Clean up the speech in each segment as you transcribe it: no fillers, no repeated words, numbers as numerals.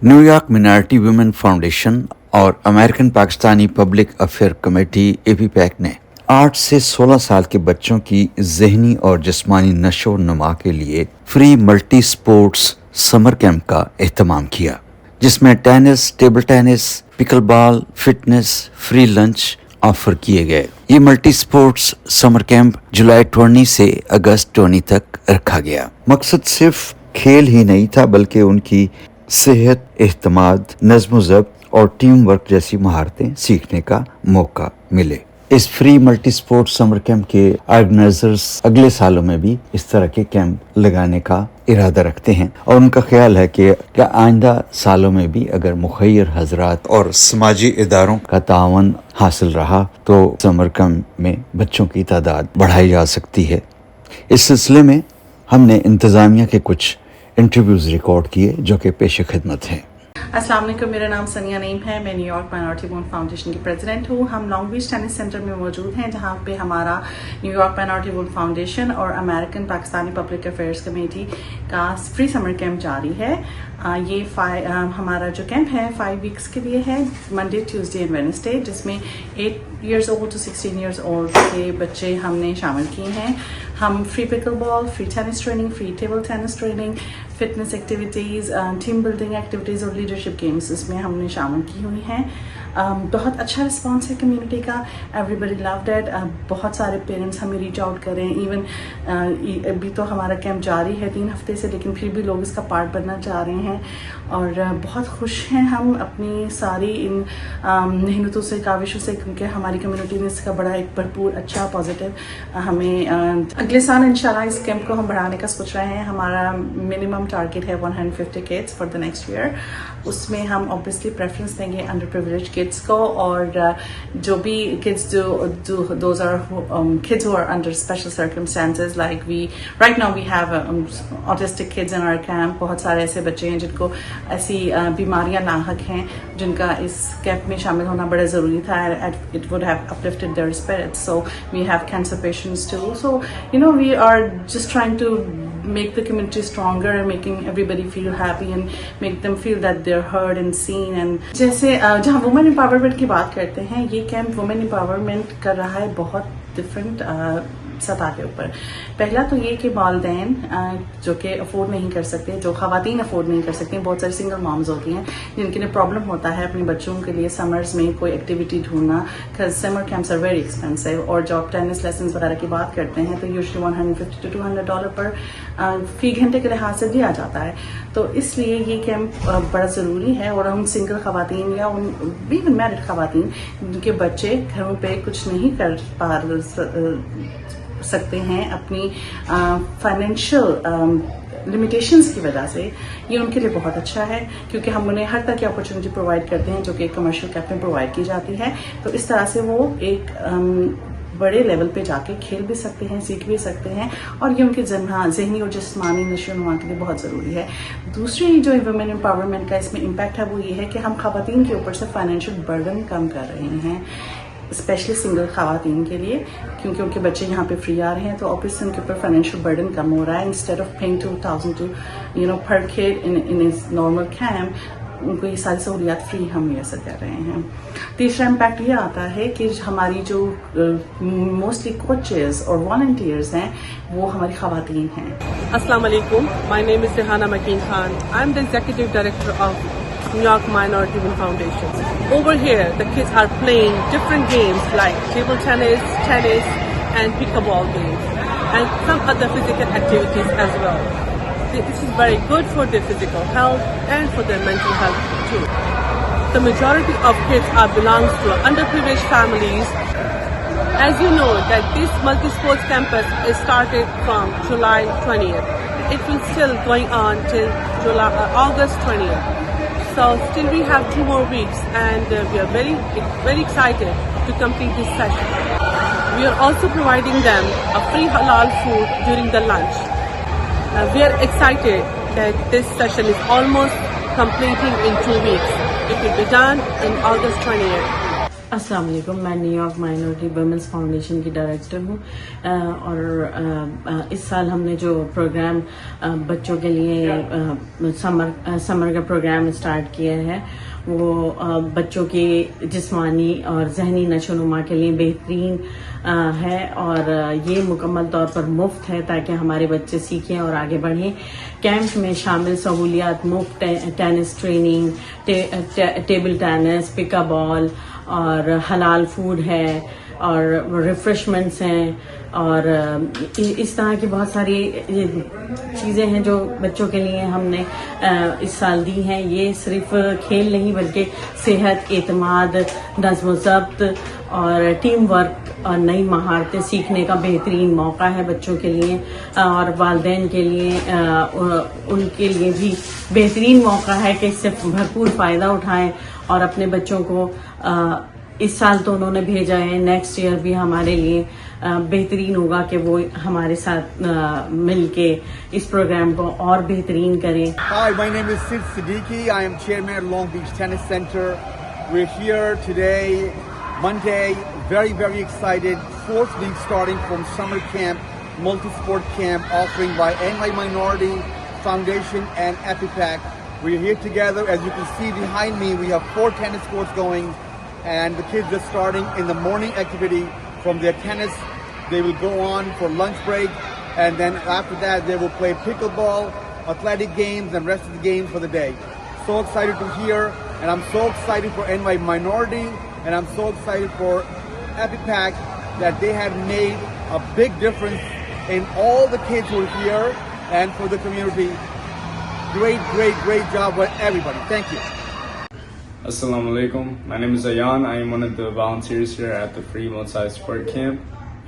New York minority women foundation और American Pakistani public affair committee APPAC ने 8 से 16 साल के बच्चों की ज़हनी और जिस्मानी नशो नुमा के लिए free multi sports summer camp का एहतमाम किया, जिसमें tennis, table tennis, pickleball, fitness, free lunch offer किए गए। ये मल्टी स्पोर्ट्स समर कैंप जुलाई 20 से अगस्त 20 तक रखा गया। मकसद सिर्फ खेल ही नहीं था, बल्कि उनकी सेहत, एहतमाद, नज़्म ज़ब्त और टीम वर्क जैसी महारतें सीखने का मौका मिले। इस free multi sports summer camp के ऑर्गेनाइजर्स अगले सालों में भी इस तरह के कैंप लगाने का इरादा रखते हैं और उनका ख्याल है कि आइंदा सालों में भी अगर मुखय्यर हजरात और समाजी इदारों का तावन हासिल रहा तो समर कैंप में बच्चों की तादाद बढ़ाई जा सकती है। इस सिलसिले में हमने इंतज़ामिया के कुछ इंटरव्यूज़ रिकॉर्ड किए जो कि पेश खिदमत हैं। अस्सलाम वालेकुम, मेरा नाम सनिया नईम है। मैं न्यूयॉर्क माइनॉरिटी वुमेन फाउंडेशन की प्रेसिडेंट हूँ। हम लॉन्ग बीच टेनिस सेंटर में मौजूद हैं, जहाँ पे हमारा न्यूयॉर्क माइनॉरिटी वुमेन फाउंडेशन और American Pakistani public affairs committee का फ्री समर कैंप जारी है। ये हमारा जो कैंप है 5 वीक्स के लिए है, मंडे, ट्यूसडे एंड वेडनेसडे, जिसमें 8 years old to 16 years old के बच्चे हमने शामिल किए हैं। हम free pickle ball, free tennis training, free table tennis training, fitness activities, team building activities और लीडरशिप गेम्स इसमें हमने शामिल की हुई हैं। बहुत अच्छा रिस्पांस है कम्युनिटी का, एवरीबडी लव्ड इट। बहुत सारे पेरेंट्स हमें रीच आउट कर रहे हैं। इवन अभी तो हमारा कैंप जारी है 3 हफ्ते से, लेकिन फिर भी लोग इसका पार्ट बनना चाह रहे हैं और बहुत खुश हैं हम अपनी सारी इन मेहनतों से, काविशों से, क्योंकि हमारी कम्युनिटी ने इसका बड़ा एक भरपूर अच्छा पॉजिटिव हमें अगले साल इंशाल्लाह इस कैंप को हम बढ़ाने का सोच रहे हैं। हमारा मिनिमम टारगेट है 150 kids for the next year. उसमें हम ऑब्वियसली प्रेफरेंस देंगे अंडर प्रिविलेज किड्स को, और जो भी kids those are kids who are under special circumstances, like right now we have autistic kids in our camp। बहुत सारे ऐसे बच्चे हैं जिनको ऐसी बीमारियां लाहक हैं जिनका इस कैंप में शामिल होना बड़ा ज़रूरी था। It would have uplifted their spirits। So we have cancer patients too। So we are just trying to make the community stronger and making everybody feel happy and make them feel that they're heard and seen। And जैसे जहाँ women empowerment की बात करते हैं, ये camp women empowerment कर रहा है बहुत डिफरेंट सतह के ऊपर। पहला तो ये कि वालिदैन जो कि अफोर्ड नहीं कर सकते, जो खवातीन अफोर्ड नहीं कर सकती, बहुत सारी सिंगल मॉम्स होती हैं जिनके लिए प्रॉब्लम होता है अपने बच्चों के लिए समर्स में कोई एक्टिविटी ढूंढना, because summer camps are very expensive. और जो आप टेनिस लेसन वगैरह की बात करते हैं तो यूजुअली $150 to $200 पर फी घंटे के लिहाज से दिया जाता है। तो इसलिए ये कैंप बड़ा ज़रूरी है। और उन सिंगल खवातीन या उन इवन मैरिड खवातीन जिनके बच्चे घरों पर कुछ नहीं कर पा सकते हैं अपनी फाइनेंशियल लिमिटेशंस की वजह से, ये उनके लिए बहुत अच्छा है, क्योंकि हम उन्हें हर तरह की अपॉर्चुनिटी प्रोवाइड करते हैं जो कि कमर्शियल कैंप में प्रोवाइड की जाती है। तो इस तरह से वो एक बड़े लेवल पे जाके खेल भी सकते हैं, सीख भी सकते हैं, और ये उनके ज़हनी और जिस्मानी नशोनुमा के लिए बहुत ज़रूरी है। दूसरी जो वुमेन एम्पावरमेंट का इसमें इम्पैक्ट है वो ये है कि हम खवातीन के ऊपर से फाइनेंशियल बर्डन कम कर रहे हैं, स्पेशली सिंगल खवातीन के लिए, क्योंकि उनके बच्चे यहाँ पे फ्री आ रहे हैं तो ऑब्वियसली उनके ऊपर फाइनेंशियल बर्डन कम हो रहा है। इंस्टेड ऑफ पेइंग $2,000 पर kid in is normal camp, उनको ये सारी सहूलियात फ्री हम मैसर कर रहे हैं। तीसरा इम्पैक्ट ये आता है कि हमारी जो मोस्टली कोचेस और वॉलंटियर्स हैं वो हमारी खवातीन हैं। अस्सलाम वालेकुम, my name is Rehana Makeen Khan. I am the executive director of New York Minority Women Foundation। Over here, the kids are playing different games like table tennis, and pickleball games, and some other physical activities as well. This is very good for their physical health and for their mental health too. The majority of kids belongs to underprivileged families. As you know, that this multi-sports campus is started from July 20th. It will still going on till August 20th. So still we have 2 more weeks, and we are very excited to complete this session. We are also providing them a free halal food during the lunch. We are excited that this session is almost completing in 2 weeks. It will be done in August 20th. السلام علیکم. میں new York minority women's foundation کی director ہوں اور اس سال ہم نے جو پروگرام بچوں کے لیے سمر کا پروگرام اسٹارٹ کیا ہے وہ بچوں کی جسمانی اور ذہنی نشو و نما کے لیے بہترین ہے اور یہ مکمل طور پر مفت ہے تاکہ ہمارے بچے سیکھیں اور آگے بڑھیں. کیمپ میں شامل سہولیات مفت ٹینس ٹریننگ، ٹیبل ٹینس، پکا بال اور حلال فوڈ ہے اور ریفریشمنٹس ہیں اور اس طرح کی بہت ساری چیزیں ہیں جو بچوں کے لیے ہم نے اس سال دی ہیں. یہ صرف کھیل نہیں بلکہ صحت، اعتماد، نظم و ضبط اور ٹیم ورک اور نئی مہارتیں سیکھنے کا بہترین موقع ہے بچوں کے لیے اور والدین کے لیے ان کے لیے بھی بہترین موقع ہے کہ اس سے بھرپور فائدہ اٹھائیں اور اپنے بچوں کو اس سال تو انہوں نے بھیجا ہے، نیکسٹ ایئر بھی ہمارے لیے بہترین ہوگا کہ وہ ہمارے ساتھ مل کے اس پروگرام کو اور بہترین کریں. Hi, my name is Sid Siddiqui. I am chairman at Long Beach Tennis Center. We're here today, Monday, very, very excited. Fourth week starting from summer camp, multi-sport camp offering by NY Minority Foundation and EpiPack. We're here together. As you can see behind me, we have 4 tennis courts going. And the kids are starting in the morning activity from their tennis. They will go on for lunch break, and then after that they will play pickleball, athletic games, and rest of the games for the day. So excited to hear, and I'm so excited for NY Minority, and I'm so excited for EpiPack that they have made a big difference in all the kids who are here and for the community. Great job with everybody. Thank you. Assalamu alaikum. My name is Ayan. I am one of the volunteers here at the Free Multi-Sport Camp,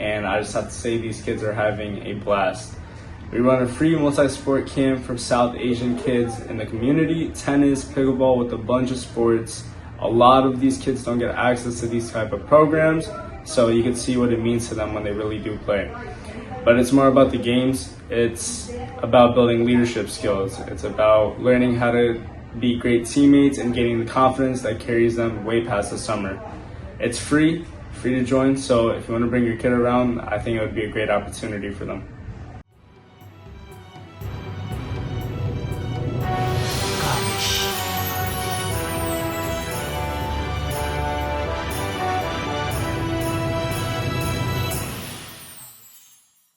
and I just have to say these kids are having a blast. We run a free multi-sport camp for South Asian kids in the community, tennis, pickleball with a bunch of sports. A lot of these kids don't get access to these type of programs, so you can see what it means to them when they really do play. But it's more about the games. It's about building leadership skills. It's about learning how to be great teammates and gaining the confidence that carries them way past the summer. It's free to join, so if you want to bring your kid around, I think it would be a great opportunity for them.